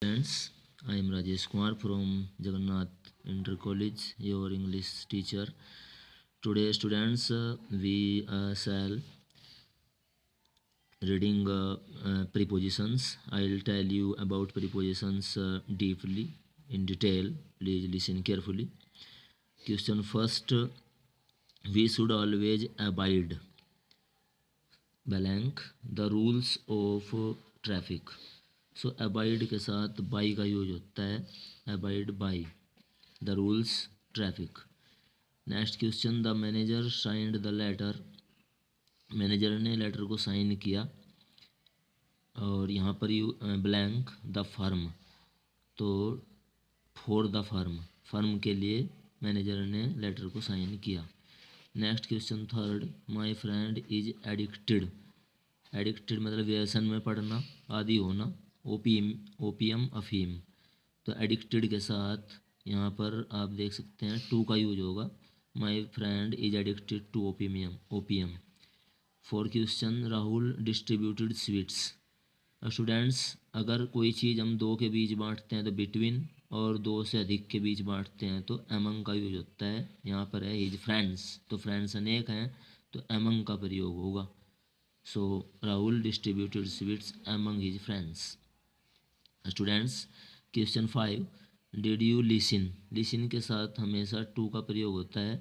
Friends, I am Rajesh Kumar from Jagannath Inter College, your English teacher. Today, students, we shall reading prepositions. I'll tell you about prepositions deeply in detail. Please listen carefully. Question first: we should always abide blank the rules of traffic. So abide के साथ by का use होता है, abide by the rules traffic. Next question: the manager signed the letter. Manager ने letter को sign किया। और यहाँ पर यू ब्लैंक द फर्म, तो फॉर द फर्म, फर्म के लिए मैनेजर ने लेटर को साइन किया। Next question third: my friend is addicted. Addicted मतलब व्यसन में पड़ना, आदि होना, ओपीएम अफीम। तो एडिक्टेड के साथ यहाँ पर आप देख सकते हैं टू का यूज होगा। My friend is addicted to opium. Four question: Rahul distributed sweets. Students, अगर कोई चीज़ हम दो के बीच बांटते हैं तो बिटवीन, और दो से अधिक के बीच बांटते हैं तो एमंग का यूज होता है। यहाँ पर है हिज फ्रेंड्स, तो फ्रेंड्स अनेक हैं तो एमंग का प्रयोग होगा। So Rahul distributed sweets among his friends. Students, question 5: did you listen. Listen के साथ हमेशा टू का प्रयोग होता है।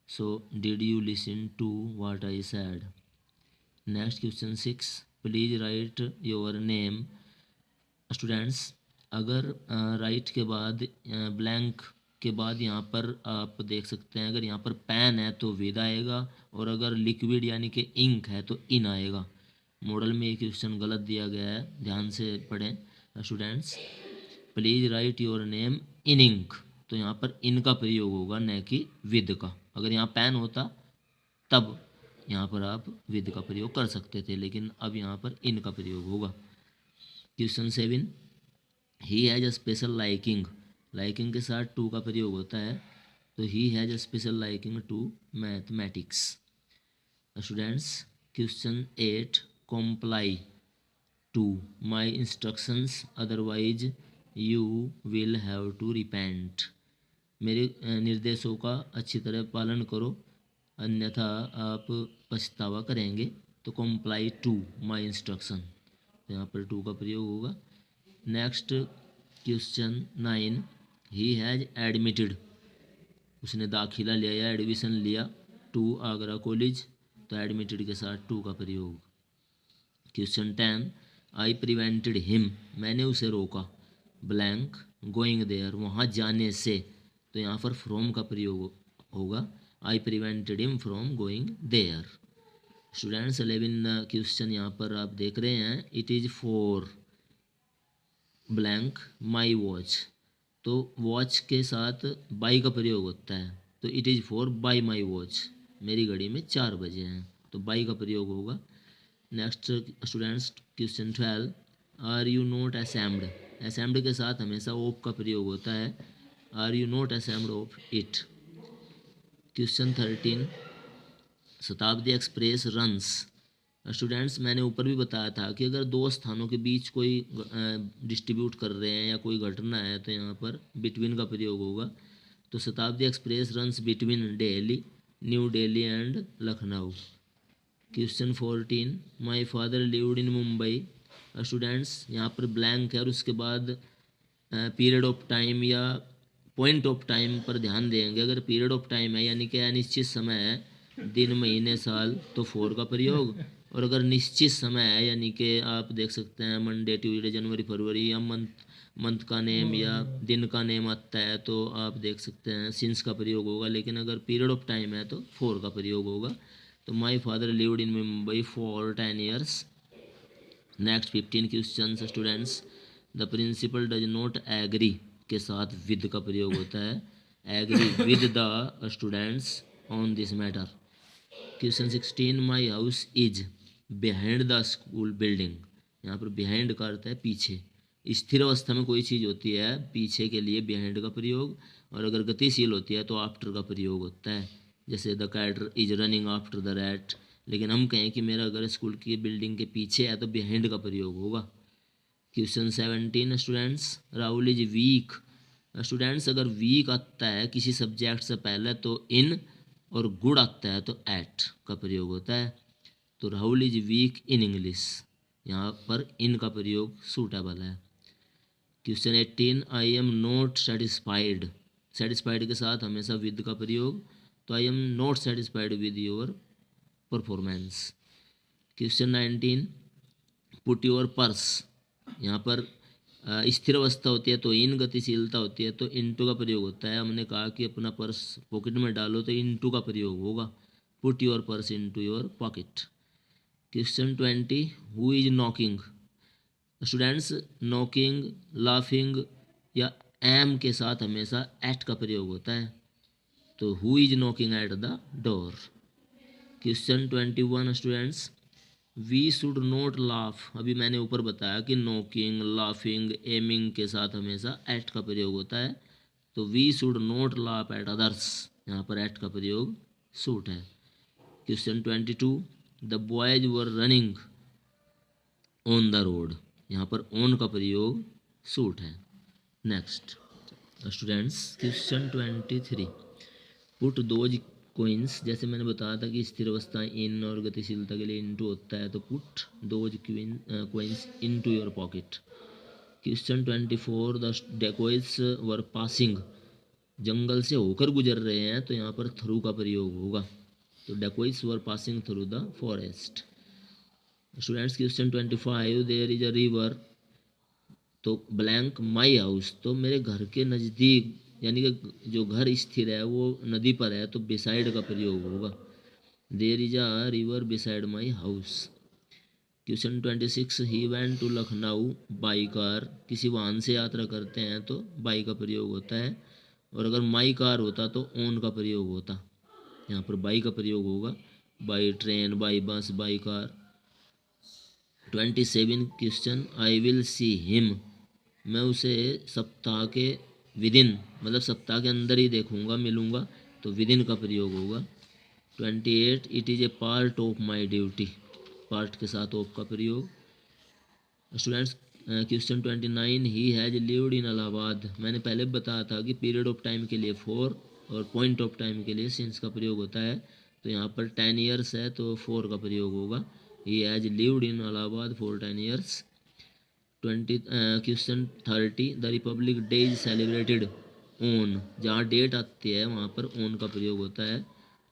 So did you listen to what I said. Next question 6: please write your name. Students, अगर राइट के बाद ब्लैंक के बाद यहाँ पर आप देख सकते हैं, अगर यहाँ पर पेन है तो विद आएगा, और अगर लिक्विड यानी कि इंक है तो इन आएगा। मॉडल में ये क्वेश्चन गलत दिया गया है, ध्यान से पढ़ें। Students, please write your name in ink, तो यहाँ पर इन का प्रयोग होगा न कि विद का। अगर यहाँ पेन होता तब यहाँ पर आप विद का प्रयोग कर सकते थे, लेकिन अब यहाँ पर इन का प्रयोग होगा। Question 7: he has a special liking. Liking के साथ टू का प्रयोग होता है, तो he has a special liking to mathematics. Students, question 8: comply to my instructions otherwise you will have to repent. मेरे निर्देशों का अच्छी तरह पालन करो, अन्यथा आप पछतावा करेंगे। तो कॉम्प्लाई टू माई इंस्ट्रक्शन, तो यहाँ पर टू का प्रयोग होगा। Next question 9: he has admitted. उसने दाखिला लिया या एडमिशन लिया टू आगरा कॉलेज, तो एडमिटेड के साथ टू का प्रयोग। क्वेश्चन 10: आई प्रिवेंटेड हिम। मैंने उसे रोका ब्लैंक गोइंग देयर, वहाँ जाने से, तो यहाँ पर फ्रॉम का प्रयोग होगा। I prevented him from going there. Students, 11 question यहाँ पर आप देख रहे हैं। It is for blank my watch, तो वॉच के साथ बाई का प्रयोग होता है, तो it is for by my watch, मेरी घड़ी में 4 बजे हैं, तो बाई का प्रयोग होगा। Next students, question 12: are you not ashamed. Ashamed के साथ हमेशा ओप का प्रयोग होता है। Are you not ashamed of it. Question 13: Shatabdi express runs. Students, मैंने ऊपर भी बताया था कि अगर दो स्थानों के बीच कोई डिस्ट्रीब्यूट कर रहे हैं या कोई घटना है तो यहाँ पर बिटवीन का प्रयोग होगा। तो शताब्दी express runs between Delhi, new Delhi and Lucknow. Question 14: my father lived in Mumbai. Students, यहाँ पर ब्लैंक है और उसके बाद पीरियड ऑफ टाइम या पॉइंट ऑफ टाइम पर ध्यान देंगे। अगर पीरियड ऑफ टाइम है यानी कि अनिश्चित समय है, दिन महीने साल, तो फोर का प्रयोग। और अगर निश्चित समय है यानी कि आप देख सकते हैं मंडे ट्यूजडे जनवरी फरवरी, या मंथ का नेम या दिन का नेम आता है, तो आप देख सकते हैं सिंस का प्रयोग होगा। लेकिन अगर पीरियड ऑफ टाइम है तो फोर का प्रयोग होगा। तो my father lived in Mumbai for 10 years। Next 15 question students: the principal does not agree के साथ विद का प्रयोग होता है। Agree with the students on this matter. Question 16: my house is behind the school building. यहाँ पर बिहाइंड का अर्थ है पीछे। स्थिर अवस्था में कोई चीज़ होती है पीछे के लिए बिहाइंड का प्रयोग, और अगर गतिशील होती है तो आफ्टर का प्रयोग होता है। जैसे the cat is running after the rat. लेकिन हम कहें कि मेरा घर स्कूल की बिल्डिंग के पीछे है तो बिहाइंड का प्रयोग होगा। Question 17 students, Rahul is weak. Students अगर वीक आता है किसी सब्जेक्ट से पहले तो इन, और गुड आता है तो एट का प्रयोग होता है। तो Rahul is weak in English, यहाँ पर इन का प्रयोग सूटेबल है। Question 18, I am not satisfied. Satisfied के साथ हमेशा विद का प्रयोग, तो I am not satisfied with your performance. Question 19, put your purse. यहाँ पर स्थिर अवस्था होती है तो इन, गतिशीलता होती है तो इनटू का प्रयोग होता है। हमने कहा कि अपना पर्स पॉकेट में डालो तो इनटू का प्रयोग होगा, put your purse into your pocket. Question 20, who is knocking. Students knocking, laughing या एम के साथ हमेशा एट का प्रयोग होता है, तो who is knocking at the door. Question 21 students, we should not laugh. अभी मैंने ऊपर बताया कि नॉकिंग, लाफिंग, एमिंग के साथ हमेशा एट का प्रयोग होता है, तो we should not laugh at others, यहाँ पर एट का प्रयोग सूट है। Question 22, the boys were running on the road, यहाँ पर ऑन का प्रयोग सूट है। Next students question 23, put those coins. जैसे मैंने बताया था कि स्थिर अवस्था इन और गतिशीलता के लिए इनटू होता है, तो put those coins into your pocket. Question 24, the dacoits were passing. जंगल से होकर गुजर रहे हैं तो यहाँ पर थ्रू का प्रयोग होगा, तो dacoits were passing through the forest. Students question 25, there is a river, तो ब्लैंक माई हाउस, तो मेरे घर के नज़दीक, यानी कि जो घर स्थिर है वो नदी पर है तो बिसाइड का प्रयोग होगा, there is a river beside my house. Question 26, he went to Lucknow by car. किसी वाहन से यात्रा करते हैं तो बाई का प्रयोग होता है, और अगर माई कार होता तो ओन का प्रयोग होता, यहाँ पर बाई का प्रयोग होगा, by train, by bus, by car. 27 question, I will see him. मैं उसे सप्ताह के विदिन, मतलब सप्ताह के अंदर ही देखूंगा, मिलूंगा, तो विदिन का प्रयोग होगा। 28, it is a part of my duty, part के साथ ऑफ का प्रयोग। Students question 29, he has lived in Allahabad. मैंने पहले बताया था कि पीरियड ऑफ टाइम के लिए फॉर और पॉइंट ऑफ टाइम के लिए सिंस का प्रयोग होता है, तो यहाँ पर 10 ईयर्स है तो फॉर का प्रयोग होगा, he has lived in Allahabad for 10 years. Question 30, the Republic day is celebrated on. जहाँ डेट आती है वहाँ पर ऑन का प्रयोग होता है,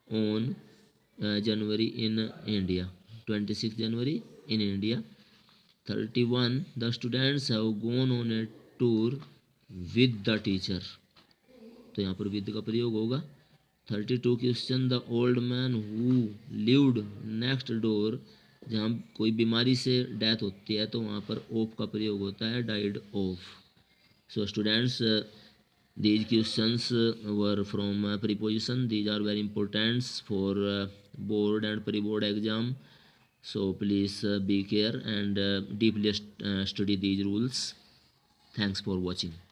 on January in India, 26 January in India. 31, the students have gone on A tour with the teacher, तो यहाँ पर विद का प्रयोग होगा। 32 question, the old man who lived next door. जहाँ कोई बीमारी से डेथ होती है तो वहाँ पर ऑफ का प्रयोग होता है, died of. So students these questions were from preposition. These are very important for board and pre-board exam, so please be care and deeply study these rules. Thanks for watching.